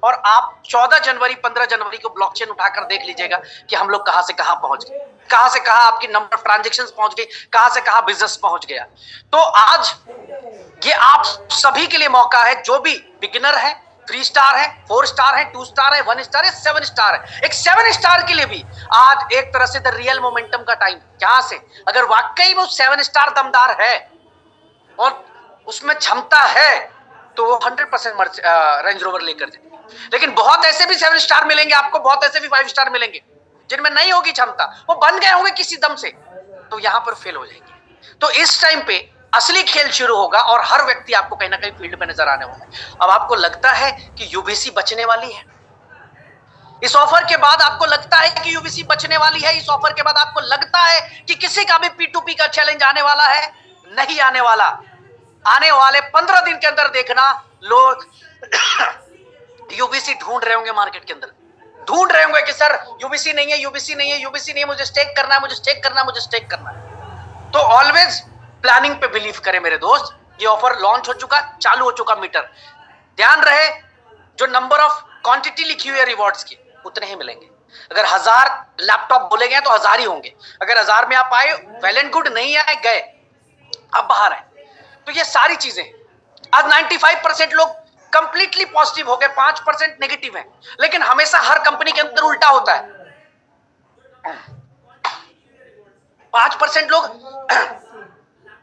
और आप 14 जनवरी 15 जनवरी को ब्लॉकचेन उठाकर देख लीजिएगा कि हम लोग कहां से कहां पहुंच गए, कहां से कहां आपकी नंबर ऑफ ट्रांजेक्शंस पहुंच गई, कहां से कहां बिजनेस पहुंच गया। तो आज ये आप सभी के लिए मौका है, जो भी बिगिनर है, 3 स्टार है, 4 स्टार है, 2 स्टार है, 1 स्टार है, 7 स्टार है, एक 7 स्टार के लिए भी आज एक तरह से द रियल मोमेंटम का टाइम। जहां से अगर वाकई में 7 स्टार दमदार है और उसमें क्षमता है तो वो 100% रेंज रोवर लेकर जाएंगे। लेकिन बहुत ऐसे भी 7 स्टार मिलेंगे आपको, बहुत ऐसे भी 5 स्टार मिलेंगे जिनमें नहीं होगी क्षमता, वो बन गए होंगे किसी दम से, तो यहां पर फेल हो जाएंगे। तो इस टाइम पे असली खेल शुरू होगा और हर व्यक्ति आपको कहीं ना कहीं फील्ड में नजर आने वाला है। अब आपको लगता है कि यूबीसी बचने वाली है, इस ऑफर के बाद आपको लगता है कि यूबीसी बचने वाली है, इस ऑफर के बाद आपको लगता है कि किसी का भी P2P का चैलेंज आने वाला है? नहीं आने वाला। आने वाले 15 दिन के अंदर देखना, लोग यूबीसी ढूंढ रहे होंगे मार्केट के अंदर, ढूंढ रहे होंगे कि सर यूबीसी नहीं है, यूबीसी नहीं है, यूबीसी नहीं है, मुझे स्टेक करना है, मुझे स्टेक करना है, मुझे स्टेक करना है। तो ऑलवेज प्लानिंग पे बिलीव करें मेरे दोस्त। ये ऑफर लॉन्च हो चुका, चालू हो चुका मीटर। ध्यान रहे, जो नंबर ऑफ क्वांटिटी लिखी हुई है रिवॉर्ड्स की, उतने ही मिलेंगे। अगर 1000 लैपटॉप बोले गए तो 1000 ही होंगे। अगर 1000 में आप आए, वेल एंड गुड, नहीं आए, गए, अब बाहर है। तो ये सारी चीजें आज 95% लोग कंप्लीटली पॉजिटिव हो गए, 5% नेगेटिव है। लेकिन हमेशा हर कंपनी के अंदर उल्टा होता है। 5% लोग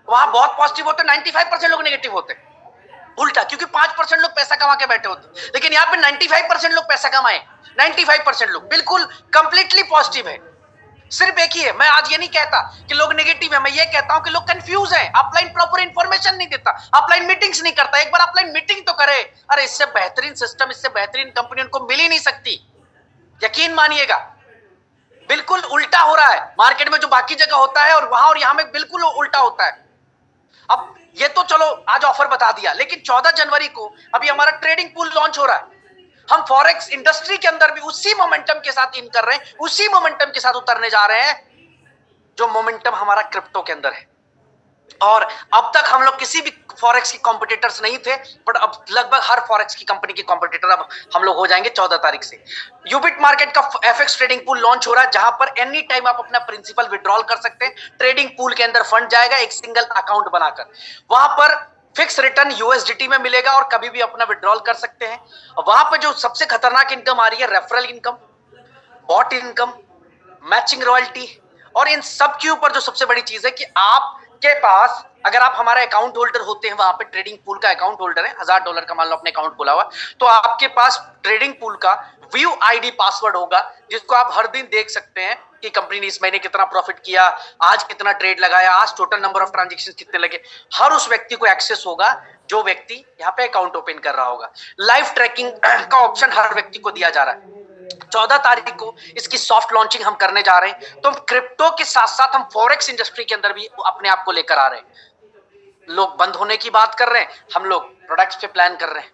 वहां बहुत पॉजिटिव होते, 95% लोग नेगेटिव होते, उल्टा। क्योंकि 5% लोग पैसा कमा के बैठे होते, लेकिन यहाँ पे 95% लोग पैसा कमाए, 95% लोग बिल्कुल कंप्लीटली पॉजिटिव है। सिर्फ एक ही है। मैं आज ये नहीं कहता कि लोग नेगेटिव है, मैं ये कहता हूं कि लोग कंफ्यूज हैं। अपलाइन प्रॉपर इंफॉर्मेशन नहीं देता, अपलाइन मीटिंग्स नहीं करता। एक बार अपलाइन मीटिंग तो करे। अरे इससे बेहतरीन सिस्टम, इससे बेहतरीन कंपनी उनको मिल ही नहीं सकती, यकीन मानिएगा। बिल्कुल उल्टा हो रहा है मार्केट में, जो बाकी जगह होता है और वहां और यहां में बिल्कुल उल्टा होता है। अब ये तो चलो आज ऑफर बता दिया, लेकिन 14 जनवरी को अभी हमारा ट्रेडिंग पूल लॉन्च हो रहा है। हम फॉरेक्स इंडस्ट्री के अंदर भी उसी मोमेंटम के साथ इन कर रहे हैं, उसी मोमेंटम के साथ उतरने जा रहे हैं जो मोमेंटम हमारा क्रिप्टो के अंदर है। और अब तक हम लोग किसी भी फॉरेक्स की कॉम्पिटिटर्स नहीं थे, बट अब लगभग हर फॉरेक्स की कंपनी की कॉम्पिटिटर अब हम लोग हो जाएंगे 14 तारीख से। यूबिट मार्केट का एफएक्स ट्रेडिंग पूल लॉन्च हो रहा है, जहां पर एनी टाइम आप अपना प्रिंसिपल विड्रॉल कर सकते हैं। ट्रेडिंग पूल के अंदर फंड जाएगा एक सिंगल अकाउंट बनाकर, वहां पर फिक्स रिटर्न यूएसडीटी में मिलेगा और कभी भी अपना विड्रॉल कर सकते हैं। वहां पर जो सबसे खतरनाक इनकम आ रही है, referral income, bot income, matching royalty, और इन सब के ऊपर जो सबसे बड़ी चीज है कि आपके पास, अगर आप हमारे अकाउंट होल्डर होते हैं, वहां पे ट्रेडिंग पूल का अकाउंट होल्डर है, $1000 का मान लो अपने अकाउंट खुला हुआ, तो आपके पास ट्रेडिंग पूल का व्यू आईडी पासवर्ड होगा, जिसको आप हर दिन देख सकते हैं कि कंपनी ने इस महीने कितना प्रॉफिट किया, आज कितना ट्रेड लगाया, आज टोटल नंबर ऑफ ट्रांजेक्शन कितने लगे। हर उस व्यक्ति को एक्सेस होगा जो व्यक्ति यहाँ पे अकाउंट ओपन कर रहा होगा। लाइव ट्रैकिंग का ऑप्शन हर व्यक्ति को दिया जा रहा है। 14 तारीख को इसकी सॉफ्ट लॉन्चिंग हम करने जा रहे हैं। तो क्रिप्टो के साथ साथ हम फॉरेक्स इंडस्ट्री के अंदर भी अपने आप को लेकर आ रहे हैं। लोग बंद होने की बात कर रहे हैं, हम लोग प्रोडक्ट्स पे प्लान कर रहे हैं,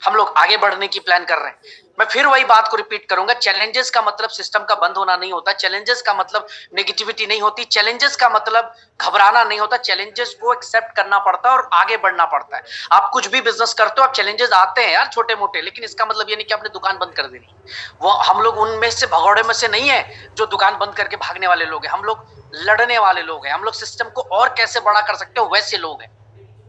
हम लोग आगे बढ़ने की प्लान कर रहे हैं। मैं फिर वही बात को रिपीट करूंगा, चैलेंजेस का मतलब सिस्टम का बंद होना नहीं होता, चैलेंजेस का मतलब नेगेटिविटी नहीं होती, चैलेंजेस का मतलब घबराना नहीं होता। चैलेंजेस को एक्सेप्ट करना पड़ता है और आगे बढ़ना पड़ता है। आप कुछ भी बिजनेस करते हो, आप चैलेंजेस आते हैं यार छोटे मोटे, लेकिन इसका मतलब ये नहीं कि आपने दुकान बंद कर देनी। वो हम लोग उनमें से भगौड़े में से नहीं है जो दुकान बंद करके भागने वाले लोग हैं। हम लोग लड़ने वाले लोग हैं, हम लोग सिस्टम को और कैसे बड़ा कर सकते हो वैसे लोग हैं।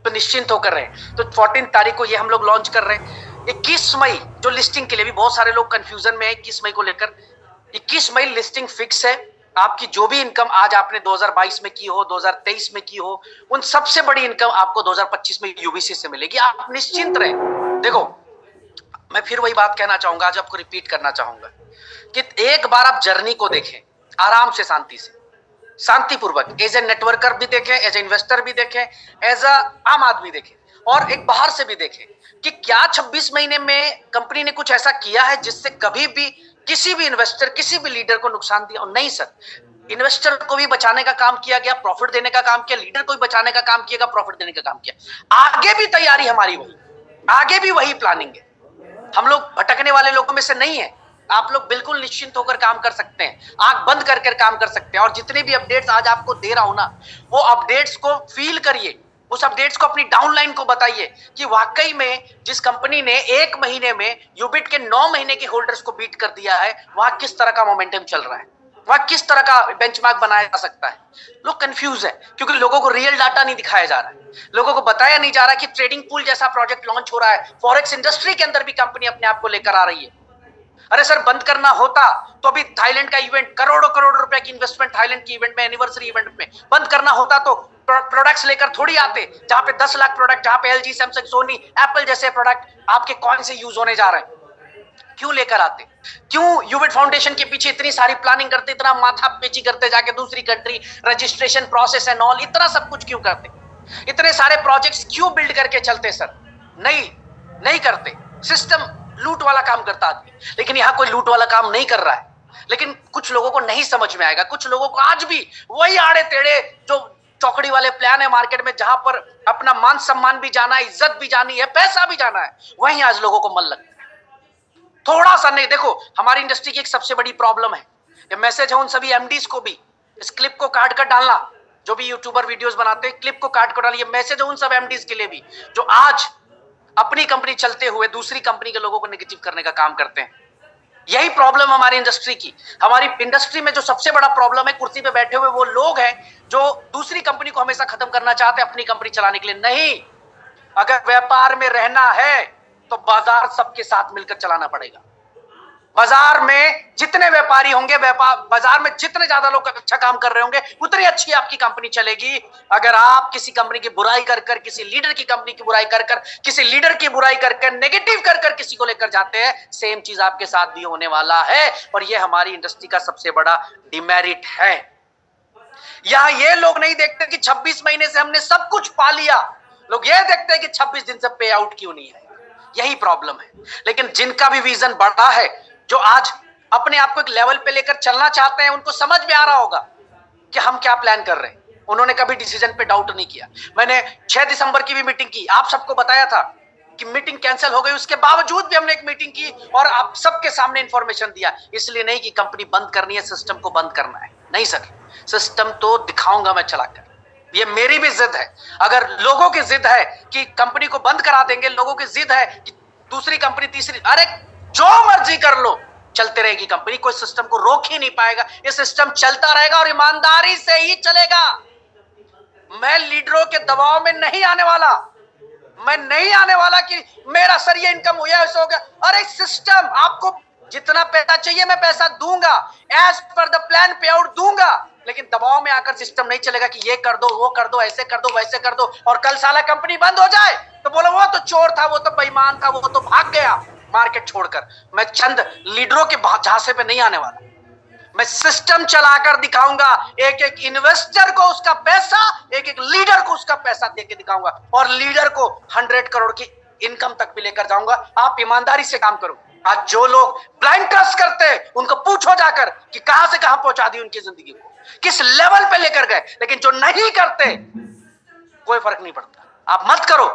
तो निश्चिंत होकर रहे। तो 14 तारीख को ये हम लोग लॉन्च कर रहे हैं। 21 मई जो लिस्टिंग के लिए भी बहुत सारे लोग कंफ्यूजन में है 21 मई को लेकर। 21 मई लिस्टिंग फिक्स है। आपकी जो भी इनकम आज आपने 2022 में की हो, 2023 में की हो, उन सबसे बड़ी इनकम आपको 2025 में यूबीसी से मिलेगी। आप निश्चिंत रहें। देखो, मैं फिर वही बात कहना चाहूंगा, आज आपको रिपीट करना चाहूंगा कि एक बार आप जर्नी को देखें आराम से, शांति से, शांतिपूर्वक, एज ए नेटवर्कर भी देखें, एज ए इन्वेस्टर भी देखें, एज अ आम आदमी देखें, और एक बाहर से भी देखें कि क्या 26 महीने में कंपनी ने कुछ ऐसा किया है जिससे कभी भी किसी भी इन्वेस्टर, किसी भी लीडर को नुकसान दिया। और नहीं सर, इन्वेस्टर को भी बचाने का काम किया गया, प्रॉफिट देने का काम किया, लीडर को भी बचाने का काम किया, प्रॉफिट देने का काम किया। आगे भी तैयारी हमारी वही, आगे भी वही प्लानिंग है। हम लोग भटकने वाले लोगों में से नहीं है। आप लोग बिल्कुल निश्चिंत होकर काम कर सकते हैं, आंख बंद करके काम कर सकते हैं। और जितने भी अपडेट्स आज आपको दे रहा हूं ना, वो अपडेट्स को फील करिए, उस अपडेट्स को अपनी डाउनलाइन को बताइए कि वाकई में जिस कंपनी ने 1 महीने में यूबिट के 9 महीने के होल्डर्स को बीट कर दिया है, वहां किस तरह का मोमेंटम चल रहा है, वहां किस तरह का बेंचमार्क बनाया जा सकता है। लोग कंफ्यूज है क्योंकि लोगों को रियल डाटा नहीं दिखाया जा रहा है, लोगों को बताया नहीं जा रहा कि ट्रेडिंग पूल जैसा प्रोजेक्ट लॉन्च हो रहा है, फॉरेक्स इंडस्ट्री के अंदर भी कंपनी अपने आप को लेकर आ रही है। अरे सर, बंद करना होता तो अभी थाईलैंड का इवेंट, करोड़ों करोड़ रुपए की इन्वेस्टमेंट थाईलैंड की इवेंट में, एनिवर्सरी इवेंट में बंद करना होता तो प्रोडक्ट्स लेकर थोड़ी आते, जहां पे 10 लाख प्रोडक्ट, जहां पे एलजी, सैमसंग, सोनी, एप्पल जैसे प्रोडक्ट आपके कॉइन से यूज होने जा रहे हैं। क्यों लेकर आते? क्यों यूबिट फाउंडेशन के पीछे इतनी सारी प्लानिंग करते, इतना माथा पेची करते, जाके दूसरी country registration process and all, इतना सब कुछ क्यों करते? इतने सारे प्रोजेक्ट्स क्यों बिल्ड करके चलते सर? नहीं करते। सिस्टम लूट वाला काम करता आदमी, लेकिन यहां कोई लूट वाला काम नहीं कर रहा है। लेकिन कुछ लोगों को नहीं समझ में आएगा, कुछ लोगों को आज भी वही आड़े टेढ़े जो चौकड़ी वाले प्लान है मार्केट में, जहां पर अपना मान सम्मान भी जाना है, इज्जत भी जानी है, पैसा भी जाना है, वहीं आज लोगों को मन लगता है। थोड़ा सा नहीं, देखो हमारी इंडस्ट्री की एक सबसे बड़ी प्रॉब्लम है, ये मैसेज है उन सभी एमडीज को भी, इस क्लिप को काट कर डालना, जो भी यूट्यूबर वीडियोस बनाते हैं क्लिप को काट कर डालिए, मैसेज है उन सब एमडीज के लिए भी जो आज अपनी कंपनी चलते हुए दूसरी कंपनी के लोगों को नेगेटिव करने का काम करते हैं। यही प्रॉब्लम हमारी इंडस्ट्री की, हमारी इंडस्ट्री में जो सबसे बड़ा प्रॉब्लम है, कुर्सी पे बैठे हुए वो लोग हैं जो दूसरी कंपनी को हमेशा खत्म करना चाहते हैं अपनी कंपनी चलाने के लिए। नहीं, अगर व्यापार में रहना है तो बाजार सबके साथ मिलकर चलाना पड़ेगा। बाजार में जितने व्यापारी होंगे, बाजार में जितने ज्यादा लोग अच्छा काम कर रहे होंगे, उतनी अच्छी आपकी कंपनी चलेगी। अगर आप किसी कंपनी की बुराई कर कर, किसी लीडर की कंपनी की बुराई कर कर, किसी लीडर की बुराई कर कर, नेगेटिव कर कर किसी को लेकर जाते हैं, सेम चीज आपके साथ भी होने वाला है। और ये हमारी इंडस्ट्री का सबसे बड़ा डिमेरिट है। यहां ये लोग नहीं देखते कि 26 महीने से हमने सब कुछ पा लिया, लोग ये देखते हैं कि 26 दिन से पे आउट क्यों नहीं है। यही प्रॉब्लम है। लेकिन जिनका भी विजन बड़ा है, जो आज अपने आप को एक लेवल पे लेकर चलना चाहते हैं, उनको समझ में आ रहा होगा कि हम क्या प्लान कर रहे हैं। उन्होंने कभी डिसीजन पे डाउट नहीं किया। मैंने 6 दिसंबर की भी मीटिंग की, आप सबको बताया था कि मीटिंग कैंसिल हो गई, उसके बावजूद भी हमने एक मीटिंग की और आप सबके सामने इंफॉर्मेशन दिया। इसलिए नहीं कि कंपनी बंद करनी है, सिस्टम को बंद करना है, नहीं सर, सिस्टम तो दिखाऊंगा मैं चलाकर। ये मेरी भी जिद है। अगर लोगों की जिद है कि कंपनी को बंद करा देंगे, लोगों की जिद है कि दूसरी कंपनी, तीसरी, अरे जो मर्जी कर लो, चलते रहेगी कंपनी, कोई सिस्टम को रोक ही नहीं पाएगा। ये सिस्टम चलता रहेगा और ईमानदारी से ही चलेगा। मैं लीडरों के दबाव में नहीं आने वाला, मैं नहीं आने वाला कि मेरा सर ये इनकम हो गया, ऐसा हो गया। अरे सिस्टम, आपको जितना पैसा चाहिए मैं पैसा दूंगा, एज पर द प्लान पे आउट दूंगा, लेकिन दबाव में आकर सिस्टम नहीं चलेगा कि ये कर दो, वो कर दो, ऐसे कर दो, वैसे कर दो, और कल साला कंपनी बंद हो जाए तो बोलो वो तो चोर था, वो तो बेईमान था, वो तो भाग गया मार्केट छोड़कर। मैं चंद लीडरों के झांसे पे नहीं आने वाला, मैं सिस्टम चलाकर दिखाऊंगा। एक एक इन्वेस्टर को उसका पैसा, एक एक लीडर को उसका पैसा देके दिखाऊंगा, और लीडर को 100 करोड़ की इनकम तक भी लेकर जाऊंगा। आप ईमानदारी से काम करो। आज जो लोग ब्लाइंड ट्रस्ट करते हैं, उनको पूछो जाकर कि कहां से कहां पहुंचा दी उनकी जिंदगी को, किस लेवल पे लेकर गए। लेकिन जो नहीं करते, कोई फर्क नहीं पड़ता। आप मत करो।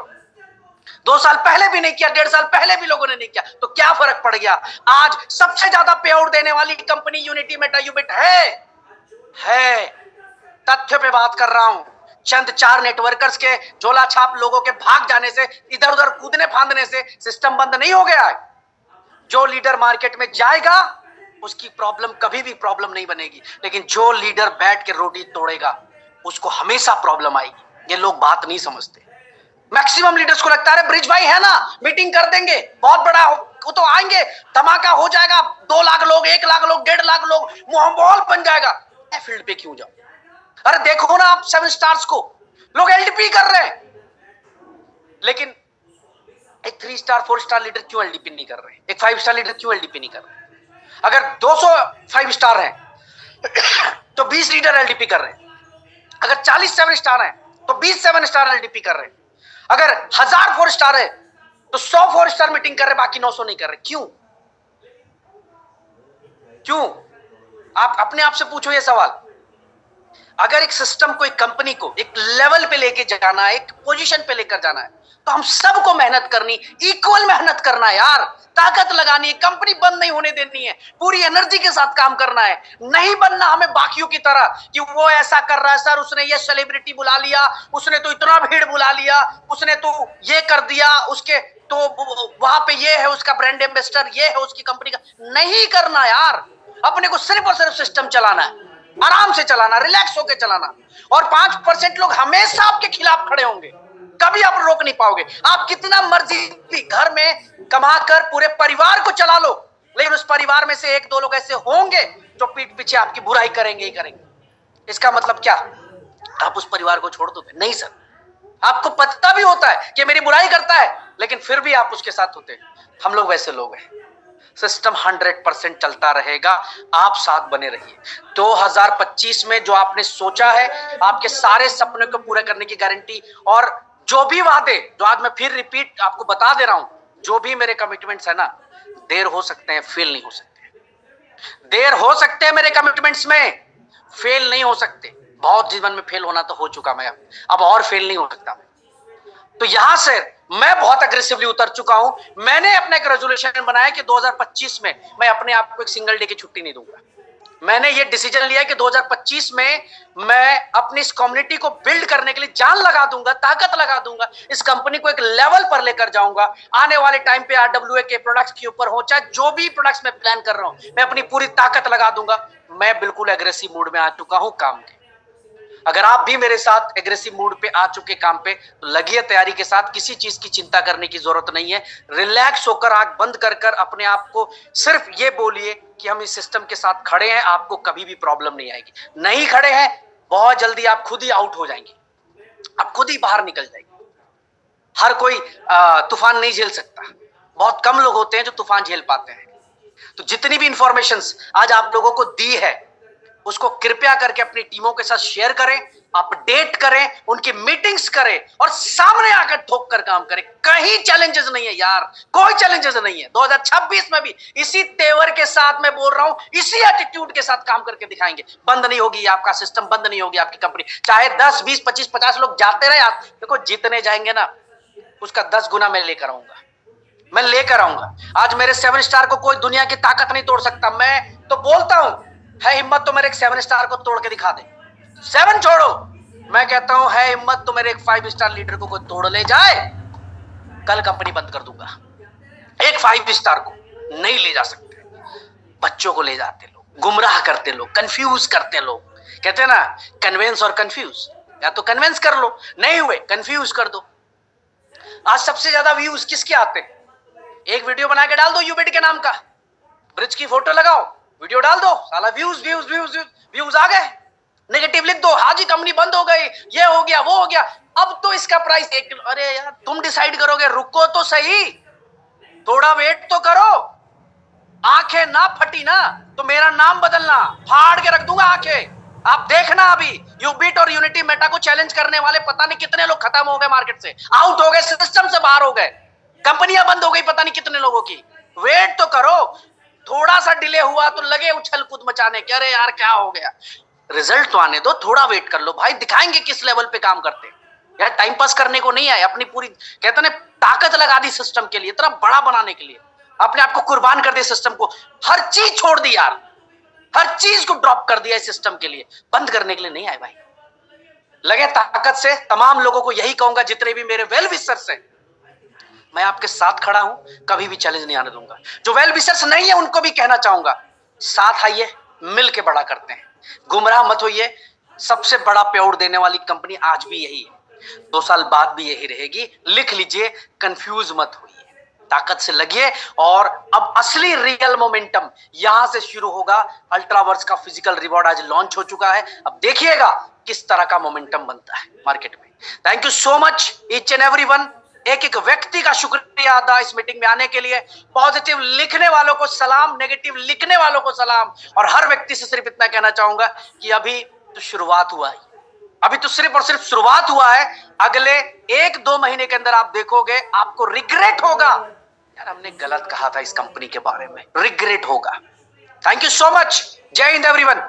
2 साल पहले भी नहीं किया, 1.5 साल पहले भी लोगों ने नहीं किया, तो क्या फर्क पड़ गया? आज सबसे ज्यादा पे आउट देने वाली कंपनी यूनिटी मेटा यूबिट है। तथ्य पे बात कर रहा हूं। चंद 4 नेटवर्कर्स के झोला छाप लोगों के भाग जाने से, इधर उधर कूदने फांदने से सिस्टम बंद नहीं हो गया है। जो लीडर मार्केट में जाएगा उसकी प्रॉब्लम कभी भी प्रॉब्लम नहीं बनेगी, लेकिन जो लीडर बैठ के रोटी तोड़ेगा उसको हमेशा प्रॉब्लम आएगी। ये लोग बात नहीं समझते। मैक्सिमम लीडर्स को लगता है ब्रिज भाई है ना, मीटिंग कर देंगे, बहुत बड़ा वो तो आएंगे, धमाका हो जाएगा, 2 लाख लोग, 1 लाख लोग, 1.5 लाख लोग, माहौल बन जाएगा। फील्ड पे क्यों जाओ? अरे देखो ना आप 7 स्टार्स को, लोग एलडीपी कर रहे हैं, लेकिन एक 3 स्टार 4 स्टार लीडर क्यों एलडीपी नहीं कर रहे? एक 5 स्टार लीडर क्यों एलडीपी नहीं कर रहे? अगर 200 5 स्टार हैं तो 20 लीडर एलडीपी कर रहे हैं। अगर 40 7 स्टार हैं तो 20 7 स्टार एलडीपी कर रहे हैं। अगर 1000 4 स्टार है तो 100 4 स्टार मीटिंग कर रहे, बाकी 900 नहीं कर रहे। क्यों? आप अपने आप से पूछो ये सवाल। अगर एक सिस्टम को, एक कंपनी को एक लेवल पे लेके जाना है, एक पोजीशन पे लेकर जाना है, तो हम सबको मेहनत करनी, इक्वल मेहनत करना है यार, ताकत लगानी है, कंपनी बंद नहीं होने देनी है, पूरी एनर्जी के साथ काम करना है। नहीं बनना हमें बाकियों की तरह कि वो ऐसा कर रहा है सर, उसने ये सेलिब्रिटी बुला लिया, उसने तो इतना भीड़ बुला लिया, उसने तो ये कर दिया, उसके तो वहां पे ये है, उसका ब्रांड एम्बेसडर ये है, उसकी कंपनी का। नहीं करना यार, अपने को सिर्फ और सिर्फ सिस्टम चलाना है, आराम से चलाना, रिलैक्स होकर चलाना। और 5% लोग हमेशा आपके खिलाफ खड़े होंगे, कभी आप रोक नहीं पाओगे। आप कितना मर्जी भी घर में कमाकर पूरे परिवार को चला लो, लेकिन उस परिवार में से 1-2 लोग ऐसे होंगे जो पीठ पीछे आपकी बुराई करेंगे ही करेंगे। इसका मतलब क्या? आप उस परिवार को छोड़ दोगे? नहीं सर, आपको पता भी होता है कि मेरी बुराई करता है, लेकिन फिर भी आप उसके साथ होते हैं। हम लोग वैसे लोग हैं। सिस्टम 100% चलता रहेगा, आप साथ बने रहिए। 2025 में जो आपने सोचा है, आपके सारे सपने को पूरा करने की गारंटी, और जो भी वादे, जो आज मैं फिर रिपीट आपको बता दे रहा हूं, जो भी मेरे कमिटमेंट्स है ना, देर हो सकते हैं, फेल नहीं हो सकते। देर हो सकते हैं मेरे कमिटमेंट्स में, फेल नहीं हो सकते। बहुत जीवन में फेल होना तो हो चुका मैं, अब और फेल नहीं हो सकता। तो यहां से मैं बहुत अग्रेसिवली उतर चुका हूं। मैंने अपना एक रेजोल्यूशन बनाया कि 2025 में मैं अपने आप को एक सिंगल डे की छुट्टी नहीं दूंगा। मैंने ये डिसीजन लिया कि 2025 में मैं अपनी इस कम्युनिटी को बिल्ड करने के लिए जान लगा दूंगा, ताकत लगा दूंगा, इस कंपनी को एक लेवल पर लेकर जाऊंगा। आने वाले टाइम पे RWA के प्रोडक्ट्स के ऊपर हो, चाहे जो भी प्रोडक्ट्स मैं प्लान कर रहा हूं, मैं अपनी पूरी ताकत लगा दूंगा। मैं बिल्कुल एग्रेसिव मूड में आ चुका हूं काम के। अगर आप भी मेरे साथ एग्रेसिव मूड पे आ चुके काम पे, तो लगिए तैयारी के साथ। किसी चीज की चिंता करने की जरूरत नहीं है। रिलैक्स होकर, आंख बंद कर कर अपने आप को सिर्फ ये बोलिए कि हम इस सिस्टम के साथ खड़े हैं, आपको कभी भी प्रॉब्लम नहीं आएगी। नहीं खड़े हैं, बहुत जल्दी आप खुद ही आउट हो जाएंगे, आप खुद ही बाहर निकल जाएंगे। हर कोई तूफान नहीं झेल सकता, बहुत कम लोग होते हैं जो तूफान झेल पाते हैं। तो जितनी भी इंफॉर्मेशन आज आप लोगों को दी है, उसको कृपया करके अपनी टीमों के साथ शेयर करें, अपडेट करें, उनकी मीटिंग्स करें और सामने आकर ठोक कर काम करें। कहीं चैलेंजेस नहीं है यार, कोई चैलेंजेस नहीं है। 2026 में भी इसी तेवर के साथ मैं बोल रहा हूं, इसी एटीट्यूड के साथ काम करके दिखाएंगे। बंद नहीं होगी आपका सिस्टम, बंद नहीं होगी आपकी कंपनी। चाहे 10, 20, 25, 50 लोग जाते रहे, आप देखो जितने जाएंगे ना, उसका 10 गुना मैं लेकर आऊंगा, मैं लेकर आऊंगा। आज मेरे 7 स्टार को कोई दुनिया की ताकत नहीं तोड़ सकता। मैं तो बोलता हूं, है हिम्मत तो मेरे एक 7 स्टार को तोड़ के दिखा दे। 7 छोड़ो, मैं कहता हूं है हिम्मत तो मेरे एक 5 स्टार लीडर को कोई तोड़ ले जाए, कल कंपनी बंद कर दूंगा। एक 5 स्टार को नहीं ले जा सकते, बच्चों को ले जाते लोग, गुमराह करते लोग, कंफ्यूज करते लोग। कहते हैं ना, कन्वेंस और कंफ्यूज। या तो कन्वेंस कर लो, नहीं हुए कंफ्यूज कर दो। आज सबसे ज्यादा व्यूज किसके आते हैं? एक वीडियो बना के डाल दो यूबिट के नाम का, ब्रिज की फोटो लगाओ, वीडियो डाल दो, साला व्यूज व्यूज व्यूज व्यूज आ गए। नेगेटिव लिख दो, हाजी कंपनी बंद हो गई, ये हो गया, वो हो गया, अब तो इसका प्राइस 1 किलो। अरे यार तुम डिसाइड करोगे, रुको तो सही, थोड़ा वेट तो करो। आंखें ना फटी ना तो मेरा नाम बदलना, फाड़ के रख दूंगा आंखें। आप देखना, अभी यूबिट और यूनिटी मेटा को चैलेंज करने वाले पता नहीं कितने लोग खत्म हो गए, मार्केट से आउट हो गए, सिस्टम से बाहर हो गए, कंपनियां बंद हो गई पता नहीं कितने लोगों की। वेट तो करो, थोड़ा सा डिले हुआ तो लगे उछल कूद मचाने के, अरे यार क्या हो गया। रिजल्ट तो आने दो, थोड़ा वेट कर लो भाई, दिखाएंगे किस लेवल पे काम करते हैं। यार टाइम पास करने को नहीं आए, अपनी पूरी कहते ना ताकत लगा दी सिस्टम के लिए, इतना बड़ा बनाने के लिए अपने आप को कुर्बान कर दिया सिस्टम को। हर चीज छोड़ दी यार, हर चीज को ड्रॉप कर दिया इस सिस्टम के लिए, बंद करने के लिए नहीं आए भाई। लगे ताकत से। तमाम लोगों को यही कहूंगा, जितने भी मेरे वेल विशर्स हैं, मैं आपके साथ खड़ा हूं, कभी भी चैलेंज नहीं आने दूंगा। जो वेल विशर्स नहीं है उनको भी कहना चाहूंगा, साथ आइए, मिल के बड़ा करते हैं, गुमराह मत होइए। सबसे बड़ा पेआउट देने वाली कंपनी आज भी यही है, 2 साल बाद भी यही रहेगी। लिख लीजिए, कंफ्यूज मत होइए, ताकत से लगिए। और अब असली रियल मोमेंटम यहां से शुरू होगा। अल्ट्रावर्स का फिजिकल रिवॉर्ड आज लॉन्च हो चुका है, अब देखिएगा किस तरह का मोमेंटम बनता है मार्केट में। Thank you so much each and everyone. एक एक व्यक्ति का शुक्रिया अदा इस मीटिंग में आने के लिए। पॉजिटिव लिखने वालों को सलाम, नेगेटिव लिखने वालों को सलाम। और हर व्यक्ति से सिर्फ इतना कहना चाहूंगा कि अभी तो शुरुआत हुआ है, अभी तो सिर्फ और सिर्फ शुरुआत हुआ है। अगले 1-2 महीने के अंदर आप देखोगे, आपको रिग्रेट होगा, यार हमने गलत कहा था इस कंपनी के बारे में, रिग्रेट होगा। Thank you so much. जय हिंद एवरीवन।